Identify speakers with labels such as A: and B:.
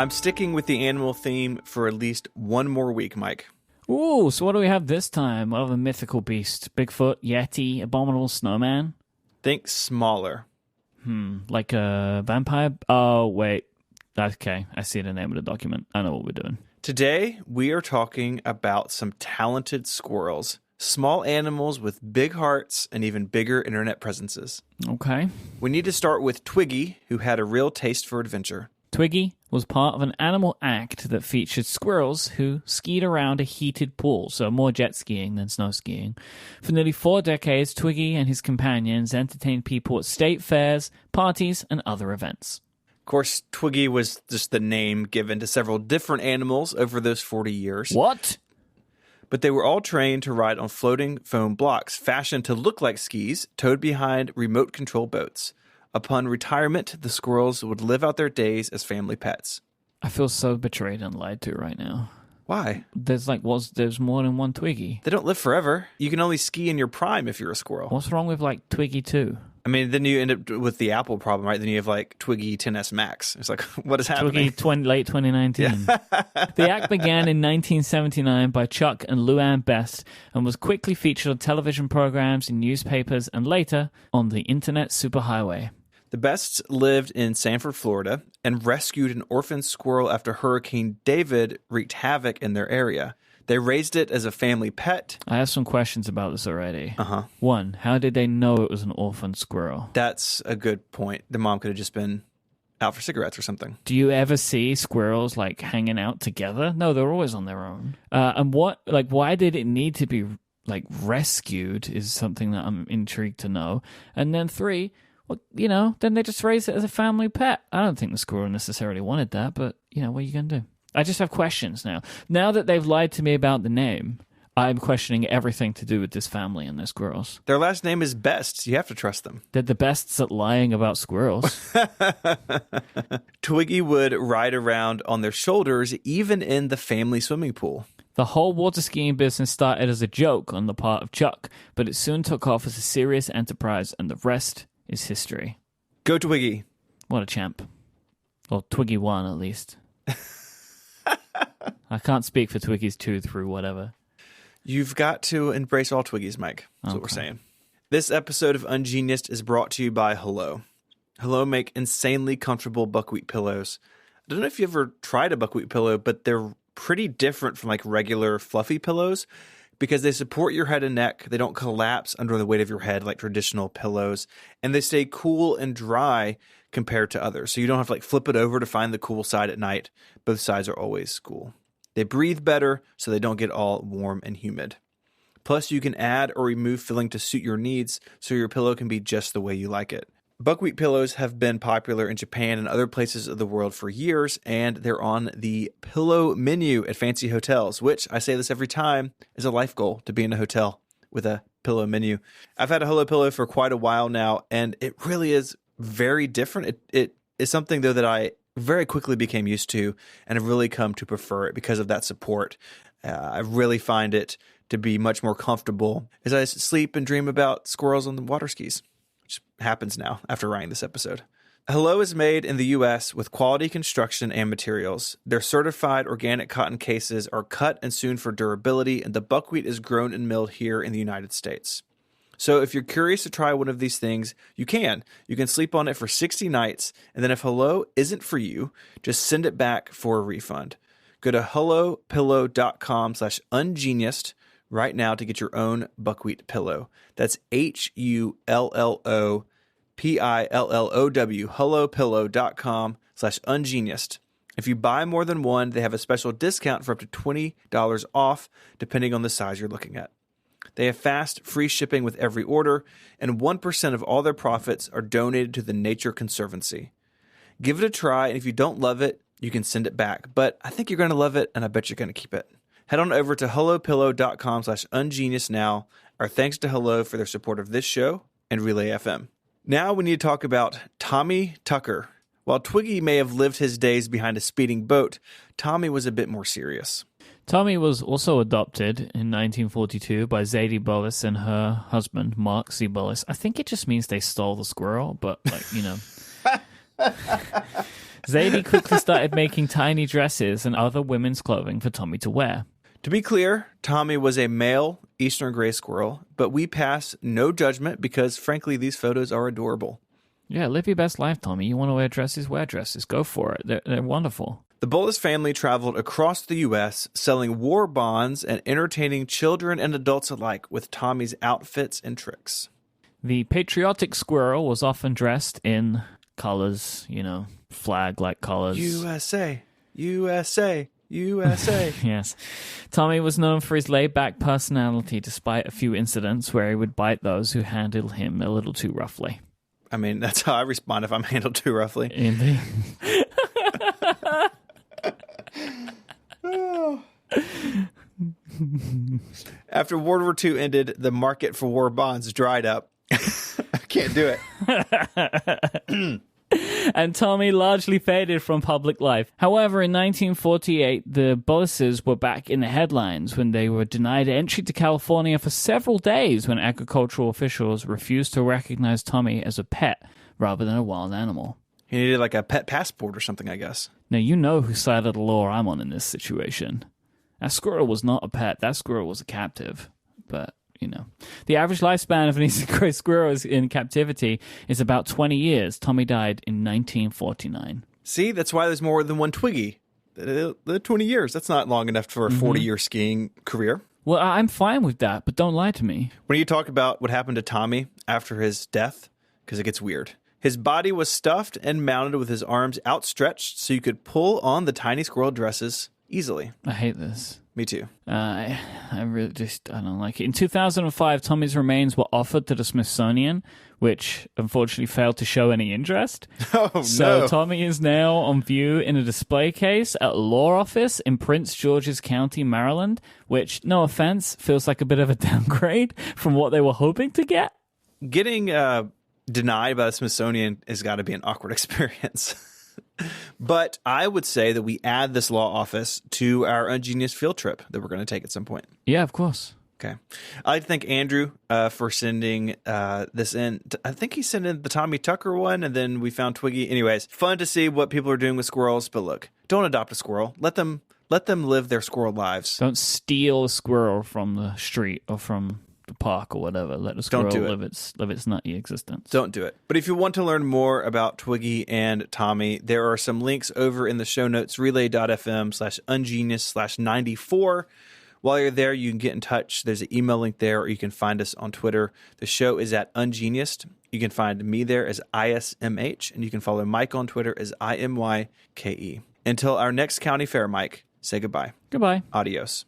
A: I'm sticking with the animal theme for at least one more week, Mike.
B: Ooh, so what do we have this time? What other mythical beast? Bigfoot, Yeti, abominable snowman?
A: Think smaller.
B: Like a vampire? Oh, wait. Okay, I see the name of the document. I know what we're doing.
A: Today, we are talking about some talented squirrels. Small animals with big hearts and even bigger internet presences.
B: Okay.
A: We need to start with Twiggy, who had a real taste for adventure.
B: Twiggy was part of an animal act that featured squirrels who skied around a heated pool, so more jet skiing than snow skiing. For nearly 4 decades, Twiggy and his companions entertained people at state fairs, parties, and other events.
A: Of course, Twiggy was just the name given to several different animals over those 40 years.
B: What?
A: But they were all trained to ride on floating foam blocks, fashioned to look like skis, towed behind remote-control boats. Upon retirement, the squirrels would live out their days as family pets.
B: I feel so betrayed and lied to right now.
A: Why?
B: There's more than one Twiggy.
A: They don't live forever. You can only ski in your prime if you're a squirrel.
B: What's wrong with, Twiggy 2?
A: I mean, then you end up with the Apple problem, right? Then you have, Twiggy 10S Max. It's like, what is happening?
B: Twiggy late 2019. Yeah. The act began in 1979 by Chuck and Luann Best and was quickly featured on television programs, in newspapers, and later on the Internet Superhighway.
A: The Bests lived in Sanford, Florida, and rescued an orphan squirrel after Hurricane David wreaked havoc in their area. They raised it as a family pet.
B: I have some questions about this already.
A: Uh-huh.
B: 1, how did they know it was an orphan squirrel?
A: That's a good point. The mom could have just been out for cigarettes or something.
B: Do you ever see squirrels, hanging out together? No, they're always on their own. And why did it need to be, rescued is something that I'm intrigued to know. And then 3... well, then they just raise it as a family pet. I don't think the squirrel necessarily wanted that, but, what are you going to do? I just have questions now. Now that they've lied to me about the name, I'm questioning everything to do with this family and their squirrels.
A: Their last name is Best. You have to trust them.
B: They're the bests at lying about squirrels.
A: Twiggy would ride around on their shoulders, even in the family swimming pool.
B: The whole water skiing business started as a joke on the part of Chuck, but it soon took off as a serious enterprise, and the rest is history.
A: Go Twiggy.
B: What a champ. Well, Twiggy 1 at least. I can't speak for Twiggy's 2 through whatever.
A: You've got to embrace all Twiggies, Mike. That's what we're saying. This episode of Ungeniused is brought to you by Hello. Hello make insanely comfortable buckwheat pillows. I don't know if you ever tried a buckwheat pillow, but they're pretty different from regular fluffy pillows because they support your head and neck. They don't collapse under the weight of your head like traditional pillows, and they stay cool and dry compared to others. So you don't have to flip it over to find the cool side at night. Both sides are always cool. They breathe better so they don't get all warm and humid. Plus, you can add or remove filling to suit your needs so your pillow can be just the way you like it. Buckwheat pillows have been popular in Japan and other places of the world for years, and they're on the pillow menu at fancy hotels, which, I say this every time, is a life goal to be in a hotel with a pillow menu. I've had a Hello pillow for quite a while now, and it really is very different. It is something, though, that I very quickly became used to, and have really come to prefer it because of that support. I really find it to be much more comfortable as I sleep and dream about squirrels on the water skis, which happens now after writing this episode. Hello is made in the U.S. with quality construction and materials. Their certified organic cotton cases are cut and sewn for durability, and the buckwheat is grown and milled here in the United States. So if you're curious to try one of these things, you can. You can sleep on it for 60 nights, and then if Hello isn't for you, just send it back for a refund. Go to hellopillow.com/ungeniused right now to get your own buckwheat pillow. That's HULLOPILLOW, hellopillow.com/ungeniused. If you buy more than one, they have a special discount for up to $20 off, depending on the size you're looking at. They have fast, free shipping with every order, and 1% of all their profits are donated to the Nature Conservancy. Give it a try, and if you don't love it, you can send it back. But I think you're going to love it, and I bet you're going to keep it. Head on over to hellopillow.com/ungenius now. Our thanks to Hello for their support of this show and Relay FM. Now we need to talk about Tommy Tucker. While Twiggy may have lived his days behind a speeding boat, Tommy was a bit more serious.
B: Tommy was also adopted in 1942 by Zadie Bullis and her husband, Mark C. Bullis. I think it just means they stole the squirrel, but, Zadie quickly started making tiny dresses and other women's clothing for Tommy to wear.
A: To be clear, Tommy was a male eastern gray squirrel, but we pass no judgment because, frankly, these photos are adorable.
B: Yeah, live your best life, Tommy. You want to wear dresses? Wear dresses. Go for it. They're wonderful.
A: The Bullis family traveled across the U.S. selling war bonds and entertaining children and adults alike with Tommy's outfits and tricks.
B: The patriotic squirrel was often dressed in colors, flag-like colors.
A: USA, USA, USA.
B: Yes. Tommy was known for his laid-back personality despite a few incidents where he would bite those who handled him a little too roughly.
A: I mean, that's how I respond if I'm handled too roughly.
B: Indeed.
A: After World War II ended, the market for war bonds dried up. I can't do it.
B: And Tommy largely faded from public life. However, in 1948, the Bullises were back in the headlines when they were denied entry to California for several days when agricultural officials refused to recognize Tommy as a pet rather than a wild animal.
A: He needed like a pet passport or something, I guess.
B: Now, you know whose side of the law I'm on in this situation. That squirrel was not a pet. That squirrel was a captive. But, the average lifespan of an eastern gray squirrel in captivity is about 20 years. Tommy died in 1949.
A: See, that's why there's more than one Twiggy. 20 years. That's not long enough for a 40-year skiing career.
B: Well, I'm fine with that, but don't lie to me.
A: When you talk about what happened to Tommy after his death, because it gets weird. His body was stuffed and mounted with his arms outstretched so you could pull on the tiny squirrel dresses easily.
B: I hate this.
A: Me too.
B: I really I don't like it. In 2005, Tommy's remains were offered to the Smithsonian, which unfortunately failed to show any interest.
A: Oh,
B: so
A: no.
B: Tommy is now on view in a display case at a law office in Prince George's County, Maryland, which, no offense, feels like a bit of a downgrade from what they were hoping to get.
A: Getting denied by the Smithsonian has got to be an awkward experience. But I would say that we add this law office to our Ungenius field trip that we're going to take at some point.
B: Yeah, of course.
A: Okay. I'd like to thank Andrew for sending this in. I think he sent in the Tommy Tucker one, and then we found Twiggy. Anyways, fun to see what people are doing with squirrels. But look, don't adopt a squirrel. Let them live their squirrel lives.
B: Don't steal a squirrel from the street or from the park or whatever. Let the squirrel live its nutty existence.
A: Don't do it. But if you want to learn more about Twiggy and Tommy, there are some links over in the show notes, relay.fm/ungenius/94. While you're there, you can get in touch. There's an email link there, or you can find us on Twitter. The show is at Ungenius. You can find me there as ISMH, and you can follow Mike on Twitter as IMYKE. Until our next county fair, Mike, say goodbye.
B: Goodbye.
A: Adios.